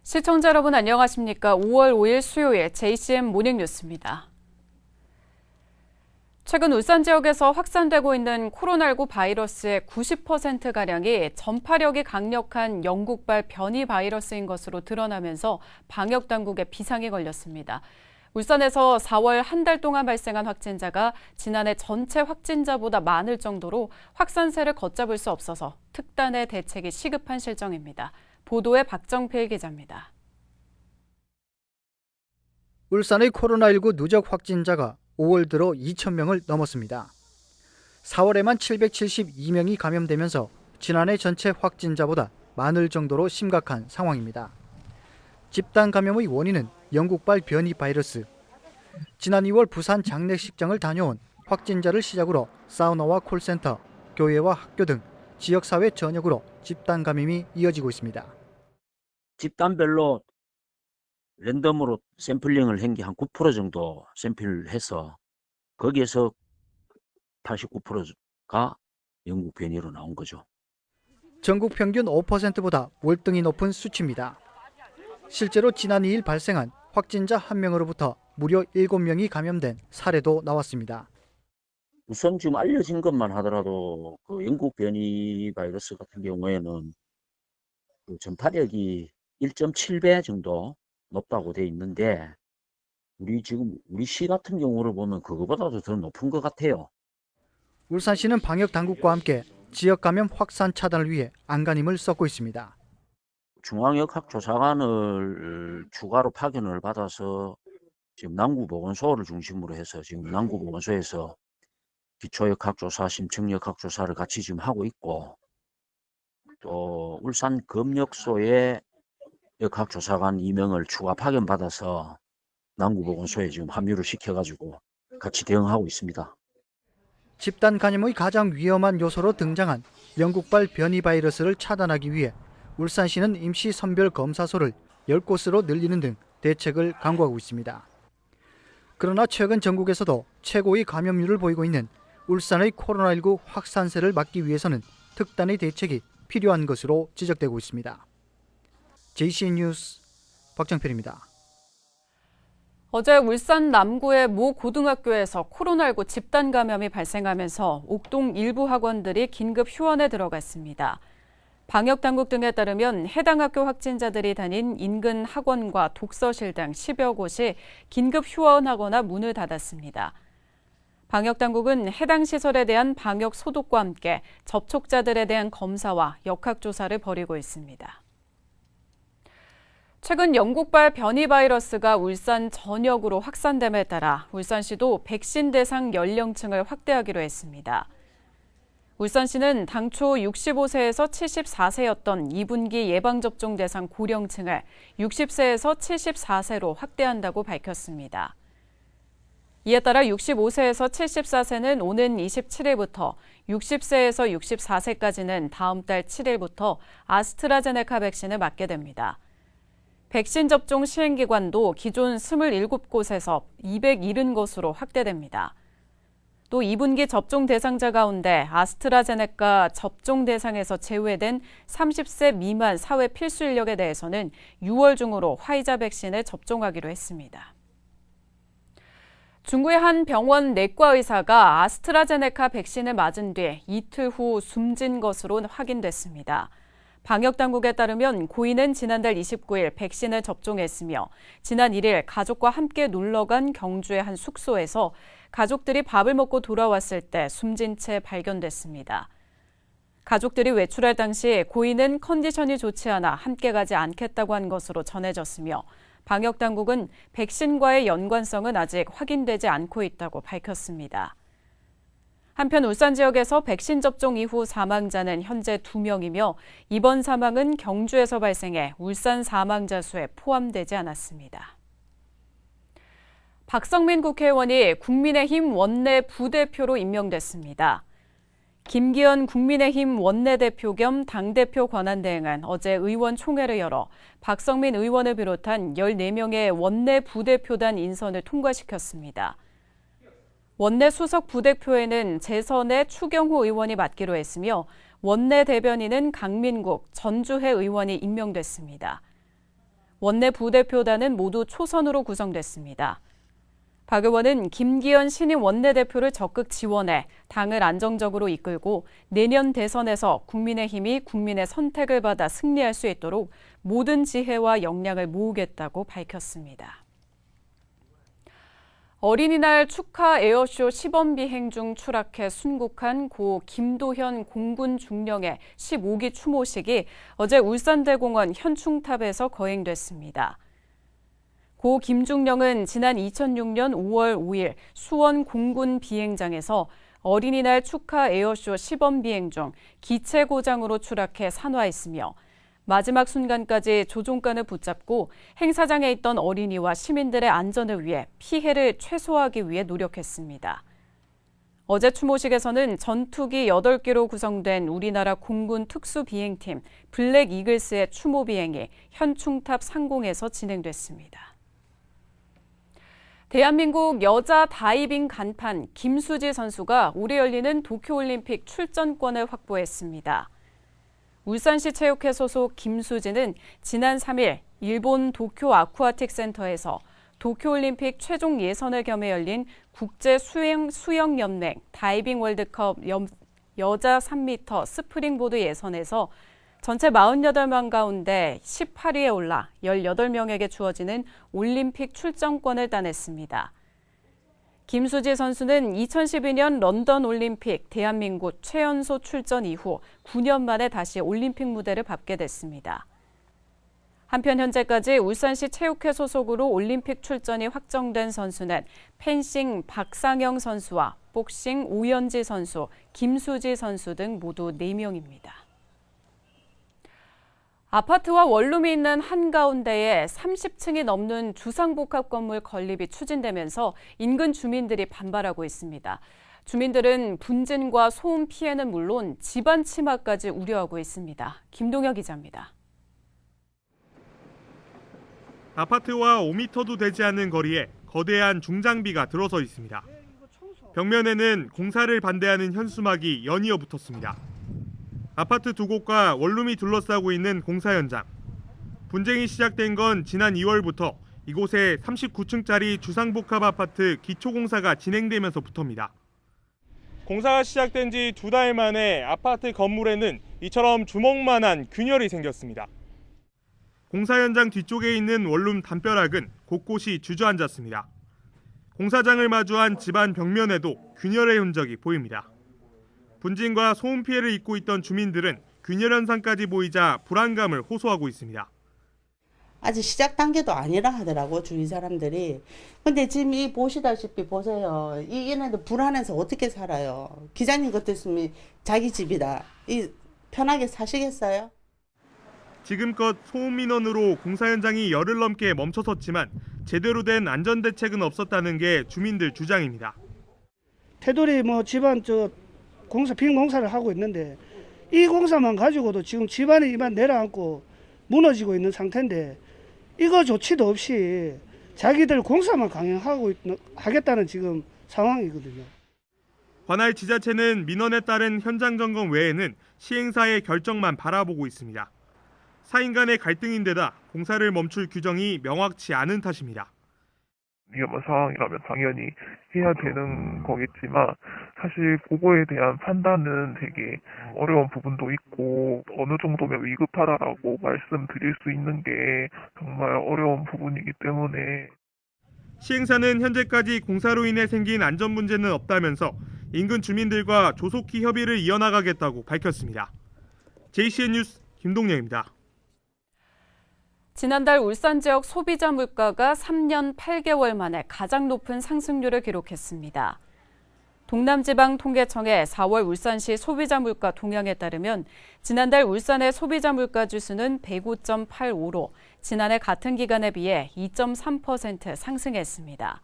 시청자 여러분 안녕하십니까? 5월 5일 수요일 JCM 모닝뉴스입니다. 최근 울산 지역에서 확산되고 있는 코로나19 바이러스의 90%가량이 전파력이 강력한 영국발 변이 바이러스인 것으로 드러나면서 방역당국에 비상이 걸렸습니다. 울산에서 4월 한 달 동안 발생한 확진자가 지난해 전체 확진자보다 많을 정도로 확산세를 걷잡을 수 없어서 특단의 대책이 시급한 실정입니다. 보도에 박정필 기자입니다. 울산의 코로나19 누적 확진자가 5월 들어 2,000명을 넘었습니다. 4월에만 772명이 감염되면서 지난해 전체 확진자보다 많을 정도로 심각한 상황입니다. 집단 감염의 원인은 영국발 변이 바이러스. 지난 2월 부산 장례식장을 다녀온 확진자를 시작으로 사우나와 콜센터, 교회와 학교 등 지역사회 전역으로 집단 감염이 이어지고 있습니다. 집단별로 랜덤으로 샘플링을 한 게 한 9% 정도 샘플을 해서 거기에서 89%가 영국 변이로 나온 거죠. 전국 평균 5%보다 월등히 높은 수치입니다. 실제로 지난 2일 발생한 확진자 1명으로부터 무려 7명이 감염된 사례도 나왔습니다. 우선 지금 알려진 것만 하더라도 그 영국 변이 바이러스 같은 경우에는 그 전파력이 1.7배 정도 높다고 돼 있는데 우리 시 같은 경우를 보면 그거보다도 더 높은 것 같아요. 울산시는 방역 당국과 함께 지역 감염 확산 차단을 위해 안간힘을 쏟고 있습니다. 중앙역학조사관을 추가로 파견을 받아서 지금 남구보건소를 중심으로 해서 지금 남구보건소에서 기초역학조사, 심층역학조사를 같이 지금 하고 있고 또 울산 검역소에 역학조사관 2명을 추가 파견받아서 남구보건소에 지금 합류를 시켜가지고 같이 대응하고 있습니다. 집단 감염의 가장 위험한 요소로 등장한 영국발 변이 바이러스를 차단하기 위해 울산시는 임시 선별 검사소를 10곳으로 늘리는 등 대책을 강구하고 있습니다. 그러나 최근 전국에서도 최고의 감염률을 보이고 있는 울산의 코로나19 확산세를 막기 위해서는 특단의 대책이 필요한 것으로 지적되고 있습니다. JCN 뉴스 박정필입니다. 어제 울산 남구의 모 고등학교에서 코로나19 집단 감염이 발생하면서 옥동 일부 학원들이 긴급 휴원에 들어갔습니다. 방역당국 등에 따르면 해당 학교 확진자들이 다닌 인근 학원과 독서실 등 10여 곳이 긴급 휴원하거나 문을 닫았습니다. 방역당국은 해당 시설에 대한 방역 소독과 함께 접촉자들에 대한 검사와 역학조사를 벌이고 있습니다. 최근 영국발 변이 바이러스가 울산 전역으로 확산됨에 따라 울산시도 백신 대상 연령층을 확대하기로 했습니다. 울산시는 당초 65세에서 74세였던 2분기 예방접종 대상 고령층을 60세에서 74세로 확대한다고 밝혔습니다. 이에 따라 65세에서 74세는 오는 27일부터 60세에서 64세까지는 다음 달 7일부터 아스트라제네카 백신을 맞게 됩니다. 백신 접종 시행기관도 기존 27곳에서 270곳으로 확대됩니다. 또 2분기 접종 대상자 가운데 아스트라제네카 접종 대상에서 제외된 30세 미만 사회 필수 인력에 대해서는 6월 중으로 화이자 백신을 접종하기로 했습니다. 중구의 한 병원 내과 의사가 아스트라제네카 백신을 맞은 뒤 이틀 후 숨진 것으로 확인됐습니다. 방역당국에 따르면 고인은 지난달 29일 백신을 접종했으며 지난 1일 가족과 함께 놀러간 경주의 한 숙소에서 가족들이 밥을 먹고 돌아왔을 때 숨진 채 발견됐습니다. 가족들이 외출할 당시 고인은 컨디션이 좋지 않아 함께 가지 않겠다고 한 것으로 전해졌으며 방역당국은 백신과의 연관성은 아직 확인되지 않고 있다고 밝혔습니다. 한편 울산 지역에서 백신 접종 이후 사망자는 현재 2명이며 이번 사망은 경주에서 발생해 울산 사망자 수에 포함되지 않았습니다. 박성민 국회의원이 국민의힘 원내 부대표로 임명됐습니다. 김기현 국민의힘 원내대표 겸 당대표 권한대행은 어제 의원총회를 열어 박성민 의원을 비롯한 14명의 원내 부대표단 인선을 통과시켰습니다. 원내 수석 부대표에는 재선의 추경호 의원이 맡기로 했으며 원내 대변인은 강민국, 전주혜 의원이 임명됐습니다. 원내 부대표단은 모두 초선으로 구성됐습니다. 박 의원은 김기현 신임 원내대표를 적극 지원해 당을 안정적으로 이끌고 내년 대선에서 국민의힘이 국민의 선택을 받아 승리할 수 있도록 모든 지혜와 역량을 모으겠다고 밝혔습니다. 어린이날 축하 에어쇼 시범 비행 중 추락해 순국한 고 김도현 공군 중령의 15기 추모식이 어제 울산대공원 현충탑에서 거행됐습니다. 고 김중령은 지난 2006년 5월 5일 수원 공군 비행장에서 어린이날 축하 에어쇼 시범 비행 중 기체 고장으로 추락해 산화했으며 마지막 순간까지 조종관을 붙잡고 행사장에 있던 어린이와 시민들의 안전을 위해 피해를 최소화하기 위해 노력했습니다. 어제 추모식에서는 전투기 8기로 구성된 우리나라 공군 특수비행팀 블랙 이글스의 추모 비행이 현충탑 상공에서 진행됐습니다. 대한민국 여자 다이빙 간판 김수지 선수가 올해 열리는 도쿄올림픽 출전권을 확보했습니다. 울산시 체육회 소속 김수지는 지난 3일 일본 도쿄 아쿠아틱 센터에서 도쿄올림픽 최종 예선을 겸해 열린 국제수영연맹 다이빙 월드컵 여자 3m 스프링보드 예선에서 전체 48명 가운데 18위에 올라 18명에게 주어지는 올림픽 출전권을 따냈습니다. 김수지 선수는 2012년 런던 올림픽 대한민국 최연소 출전 이후 9년 만에 다시 올림픽 무대를 밟게 됐습니다. 한편 현재까지 울산시 체육회 소속으로 올림픽 출전이 확정된 선수는 펜싱 박상영 선수와 복싱 오연지 선수, 김수지 선수 등 모두 4명입니다. 아파트와 원룸이 있는 한가운데에 30층이 넘는 주상복합 건물 건립이 추진되면서 인근 주민들이 반발하고 있습니다. 주민들은 분진과 소음 피해는 물론 집안 침하까지 우려하고 있습니다. 김동혁 기자입니다. 아파트와 5m도 되지 않는 거리에 거대한 중장비가 들어서 있습니다. 벽면에는 공사를 반대하는 현수막이 연이어 붙었습니다. 아파트 2곳과 원룸이 둘러싸고 있는 공사 현장. 분쟁이 시작된 건 지난 2월부터 이곳에 39층짜리 주상복합 아파트 기초공사가 진행되면서부터입니다. 공사가 시작된 지 2달 만에 아파트 건물에는 이처럼 주먹만한 균열이 생겼습니다. 공사 현장 뒤쪽에 있는 원룸 담벼락은 곳곳이 주저앉았습니다. 공사장을 마주한 집안 벽면에도 균열의 흔적이 보입니다. 분진과 소음 피해를 입고 있던 주민들은 균열 현상까지 보이자 불안감을 호소하고 있습니다. 아직 시작 단계도 아니라 하더라고 주위 사람들이. 근데 지금 이 보시다시피 보세요. 이 얘네들 불안해서 어떻게 살아요. 기자님 같았으면 자기 집이다. 이 편하게 사시겠어요? 지금껏 소음 민원으로 공사 현장이 열흘 넘게 멈춰섰지만 제대로 된 안전 대책은 없었다는 게 주민들 주장입니다. 테두리 집안 빈 공사를 하고 있는데 이 공사만 가지고도 지금 집안이 이만 내려앉고 무너지고 있는 상태인데 이거 조치도 없이 자기들 공사만 하겠다는 지금 상황이거든요. 관할 지자체는 민원에 따른 현장 점검 외에는 시행사의 결정만 바라보고 있습니다. 사인 간의 갈등인데다 공사를 멈출 규정이 명확치 않은 탓입니다. 위험한 상황이라면 당연히 해야 되는 거겠지만 사실 그거에 대한 판단은 되게 어려운 부분도 있고 어느 정도면 위급하다라고 말씀드릴 수 있는 게 정말 어려운 부분이기 때문에 시행사는 현재까지 공사로 인해 생긴 안전 문제는 없다면서 인근 주민들과 조속히 협의를 이어나가겠다고 밝혔습니다. JCN 뉴스 김동영입니다. 지난달 울산 지역 소비자 물가가 3년 8개월 만에 가장 높은 상승률을 기록했습니다. 동남지방통계청의 4월 울산시 소비자 물가 동향에 따르면 지난달 울산의 소비자 물가 지수는 105.85로 지난해 같은 기간에 비해 2.3% 상승했습니다.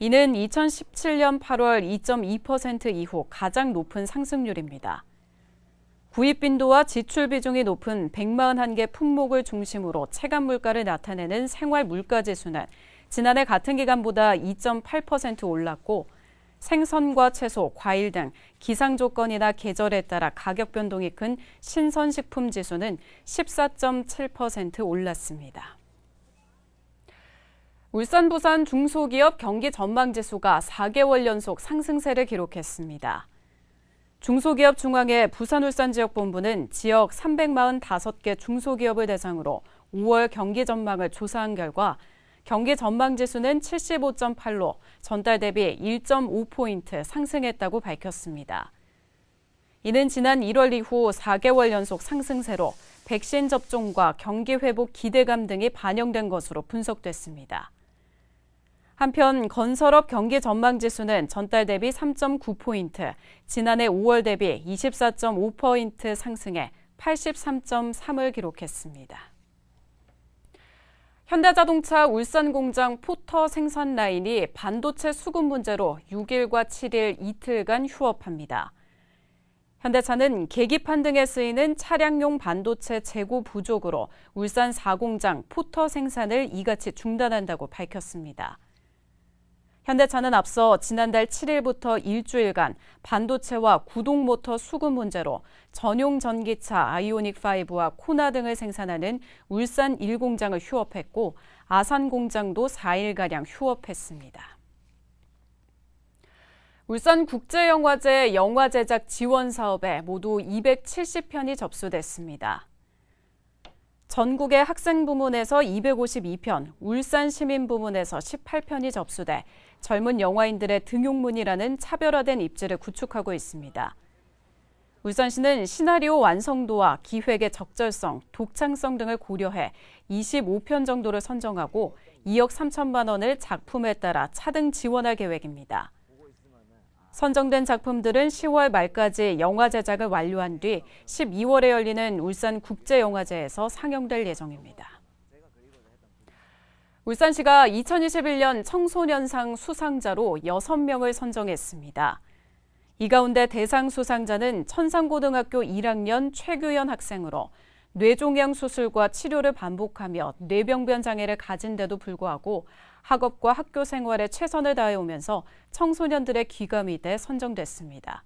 이는 2017년 8월 2.2% 이후 가장 높은 상승률입니다. 구입 빈도와 지출 비중이 높은 141개 품목을 중심으로 체감 물가를 나타내는 생활 물가 지수는 지난해 같은 기간보다 2.8% 올랐고 생선과 채소, 과일 등 기상 조건이나 계절에 따라 가격 변동이 큰 신선식품 지수는 14.7% 올랐습니다. 울산, 부산 중소기업 경기 전망지수가 4개월 연속 상승세를 기록했습니다. 중소기업 중앙회 부산-울산-지역본부는 지역 345개 중소기업을 대상으로 5월 경기 전망을 조사한 결과 경기 전망지수는 75.8로 전달 대비 1.5포인트 상승했다고 밝혔습니다. 이는 지난 1월 이후 4개월 연속 상승세로 백신 접종과 경기 회복 기대감 등이 반영된 것으로 분석됐습니다. 한편 건설업 경기 전망지수는 전달 대비 3.9포인트, 지난해 5월 대비 24.5포인트 상승해 83.3을 기록했습니다. 현대자동차 울산 공장 포터 생산 라인이 반도체 수급 문제로 6일과 7일 이틀간 휴업합니다. 현대차는 계기판 등에 쓰이는 차량용 반도체 재고 부족으로 울산 4공장 포터 생산을 이같이 중단한다고 밝혔습니다. 현대차는 앞서 지난달 7일부터 일주일간 반도체와 구동 모터 수급 문제로 전용 전기차 아이오닉5와 코나 등을 생산하는 울산 1공장을 휴업했고 아산 공장도 4일가량 휴업했습니다. 울산국제영화제 영화 제작 지원 사업에 모두 270편이 접수됐습니다. 전국의 학생 부문에서 252편, 울산 시민 부문에서 18편이 접수돼 젊은 영화인들의 등용문이라는 차별화된 입지를 구축하고 있습니다. 울산시는 시나리오 완성도와 기획의 적절성, 독창성 등을 고려해 25편 정도를 선정하고 2억 3천만 원을 작품에 따라 차등 지원할 계획입니다. 선정된 작품들은 10월 말까지 영화 제작을 완료한 뒤 12월에 열리는 울산국제영화제에서 상영될 예정입니다. 울산시가 2021년 청소년상 수상자로 6명을 선정했습니다. 이 가운데 대상 수상자는 천상고등학교 1학년 최규현 학생으로 뇌종양 수술과 치료를 반복하며 뇌병변 장애를 가진데도 불구하고 학업과 학교 생활에 최선을 다해오면서 청소년들의 귀감이 돼 선정됐습니다.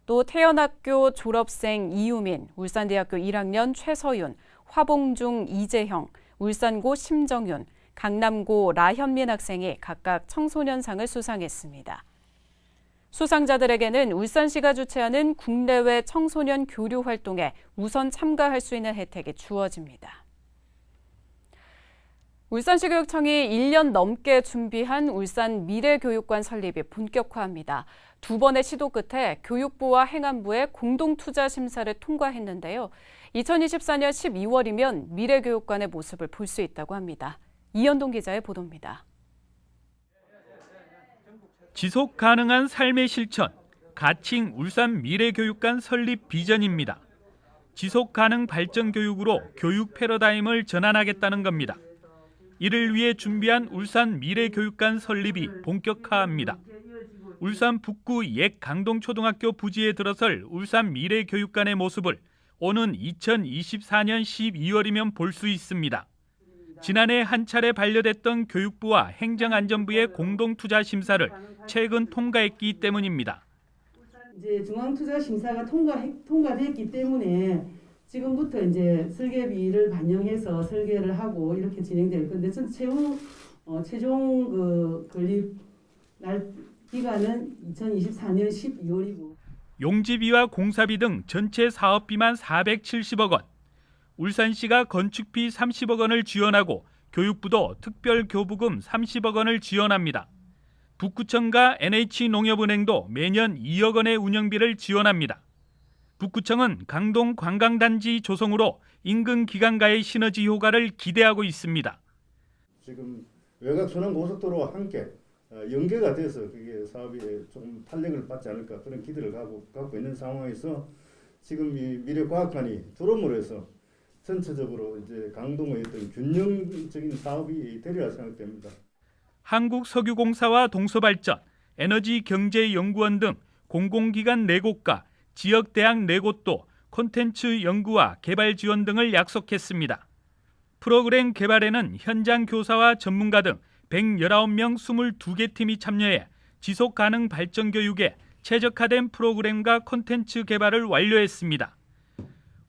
또 태연학교 졸업생 이유민, 울산대학교 1학년 최서윤, 화봉중 이재형, 울산고 심정윤, 강남고 라현민 학생이 각각 청소년상을 수상했습니다. 수상자들에게는 울산시가 주최하는 국내외 청소년 교류 활동에 우선 참가할 수 있는 혜택이 주어집니다. 울산시 교육청이 1년 넘게 준비한 울산 미래교육관 설립이 본격화합니다. 2번의 시도 끝에 교육부와 행안부의 공동투자 심사를 통과했는데요. 2024년 12월이면 미래교육관의 모습을 볼 수 있다고 합니다. 이현동 기자의 보도입니다. 지속 가능한 삶의 실천, 가칭 울산 미래교육관 설립 비전입니다. 지속 가능 발전 교육으로 교육 패러다임을 전환하겠다는 겁니다. 이를 위해 준비한 울산 미래교육관 설립이 본격화합니다. 울산 북구 옛 강동초등학교 부지에 들어설 울산 미래교육관의 모습을 오는 2024년 12월이면 볼 수 있습니다. 지난해 한 차례 반려됐던 교육부와 행정안전부의 공동투자 심사를 최근 통과했기 때문입니다. 이제 중앙투자 심사가 통과됐기 때문에 지금부터 이제 설계비를 반영해서 설계를 하고 이렇게 진행될 건데 최종 건립 날 기간은 2024년 12월이고 용지비와 공사비 등 전체 사업비만 470억 원. 울산시가 건축비 30억 원을 지원하고 교육부도 특별교부금 30억 원을 지원합니다. 북구청과 NH농협은행도 매년 2억 원의 운영비를 지원합니다. 북구청은 강동 관광단지 조성으로 인근 기관과의 시너지 효과를 기대하고 있습니다. 지금 외곽 순환 고속도로와 함께 연계가 돼서 그게 사업이 좀 탄력을 받지 않을까 그런 기대를 갖고 있는 상황에서 지금 이 미래과학관이 들어옴으로 해서 전체적으로 이제 강동의 어떤 균형적인 사업이 되리라 생각됩니다. 한국석유공사와 동서발전, 에너지경제연구원 등 공공기관 4곳과 지역대학 4곳도 콘텐츠 연구와 개발 지원 등을 약속했습니다. 프로그램 개발에는 현장 교사와 전문가 등 119명 22개 팀이 참여해 지속가능 발전 교육에 최적화된 프로그램과 콘텐츠 개발을 완료했습니다.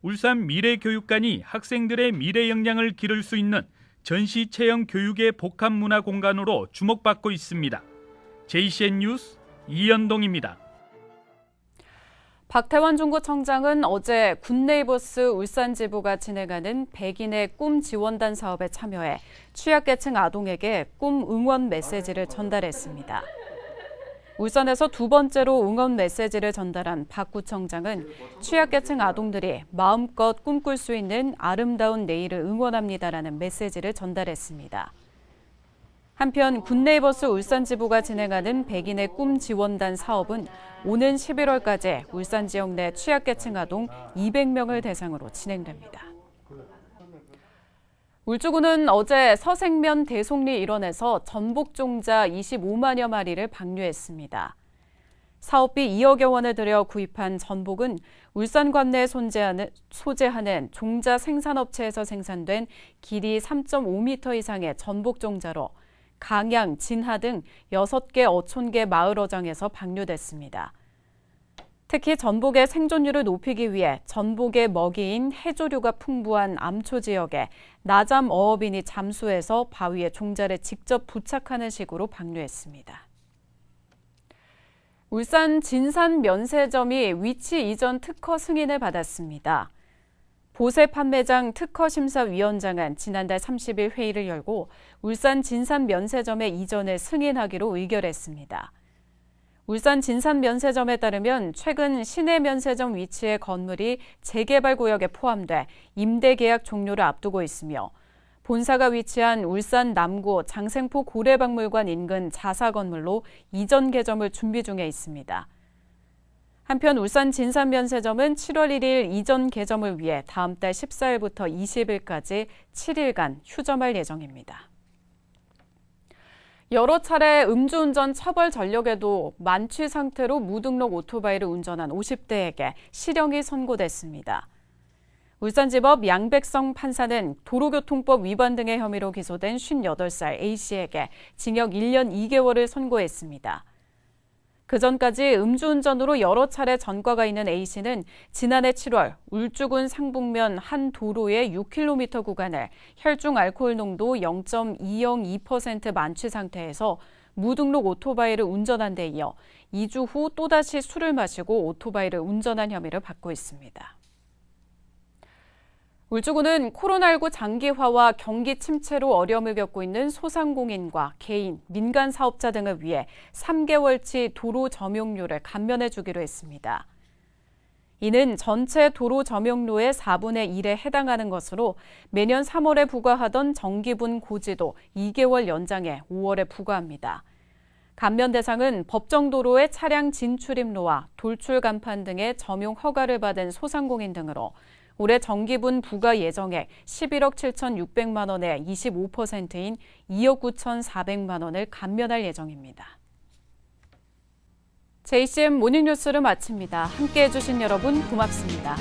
울산 미래교육관이 학생들의 미래 역량을 기를 수 있는 전시체형 교육의 복합문화 공간으로 주목받고 있습니다. JCN 뉴스 이연동입니다. 박태환 중구청장은 어제 굿네이버스 울산지부가 진행하는 백인의 꿈 지원단 사업에 참여해 취약계층 아동에게 꿈 응원 메시지를 전달했습니다. 울산에서 두 번째로 응원 메시지를 전달한 박 구청장은 취약계층 아동들이 마음껏 꿈꿀 수 있는 아름다운 내일을 응원합니다라는 메시지를 전달했습니다. 한편 굿네이버스 울산지부가 진행하는 백인의 꿈 지원단 사업은 오는 11월까지 울산 지역 내 취약계층 아동 200명을 대상으로 진행됩니다. 울주군은 어제 서생면 대송리 일원에서 전복종자 25만여 마리를 방류했습니다. 사업비 2억여 원을 들여 구입한 전복은 울산 관내에 소재하는 종자 생산업체에서 생산된 길이 3.5m 이상의 전복종자로 강양, 진하 등 6개 어촌계 마을 어장에서 방류됐습니다. 특히 전복의 생존율을 높이기 위해 전복의 먹이인 해조류가 풍부한 암초 지역에 나잠 어업인이 잠수해서 바위에 종자를 직접 부착하는 식으로 방류했습니다. 울산 진산 면세점이 위치 이전 특허 승인을 받았습니다. 보세 판매장 특허심사위원장은 지난달 30일 회의를 열고 울산 진산 면세점의 이전을 승인하기로 의결했습니다. 울산 진산 면세점에 따르면 최근 시내 면세점 위치의 건물이 재개발 구역에 포함돼 임대 계약 종료를 앞두고 있으며 본사가 위치한 울산 남구 장생포 고래박물관 인근 자사 건물로 이전 개점을 준비 중에 있습니다. 한편 울산 진산 면세점은 7월 1일 이전 개점을 위해 다음 달 14일부터 20일까지 7일간 휴점할 예정입니다. 여러 차례 음주운전 처벌 전력에도 만취 상태로 무등록 오토바이를 운전한 50대에게 실형이 선고됐습니다. 울산지법 양백성 판사는 도로교통법 위반 등의 혐의로 기소된 58살 A씨에게 징역 1년 2개월을 선고했습니다. 그전까지 음주운전으로 여러 차례 전과가 있는 A씨는 지난해 7월 울주군 상북면 한 도로의 6km 구간을 혈중 알코올 농도 0.202% 만취 상태에서 무등록 오토바이를 운전한 데 이어 2주 후 또다시 술을 마시고 오토바이를 운전한 혐의를 받고 있습니다. 울주군은 코로나19 장기화와 경기 침체로 어려움을 겪고 있는 소상공인과 개인, 민간 사업자 등을 위해 3개월치 도로 점용료를 감면해 주기로 했습니다. 이는 전체 도로 점용료의 4분의 1에 해당하는 것으로 매년 3월에 부과하던 정기분 고지도 2개월 연장해 5월에 부과합니다. 감면 대상은 법정도로의 차량 진출입로와 돌출 간판 등의 점용 허가를 받은 소상공인 등으로 올해 정기분 부과 예정액 11억 7,600만 원의 25%인 2억 9,400만 원을 감면할 예정입니다. JCN 모닝뉴스를 마칩니다. 함께해 주신 여러분 고맙습니다.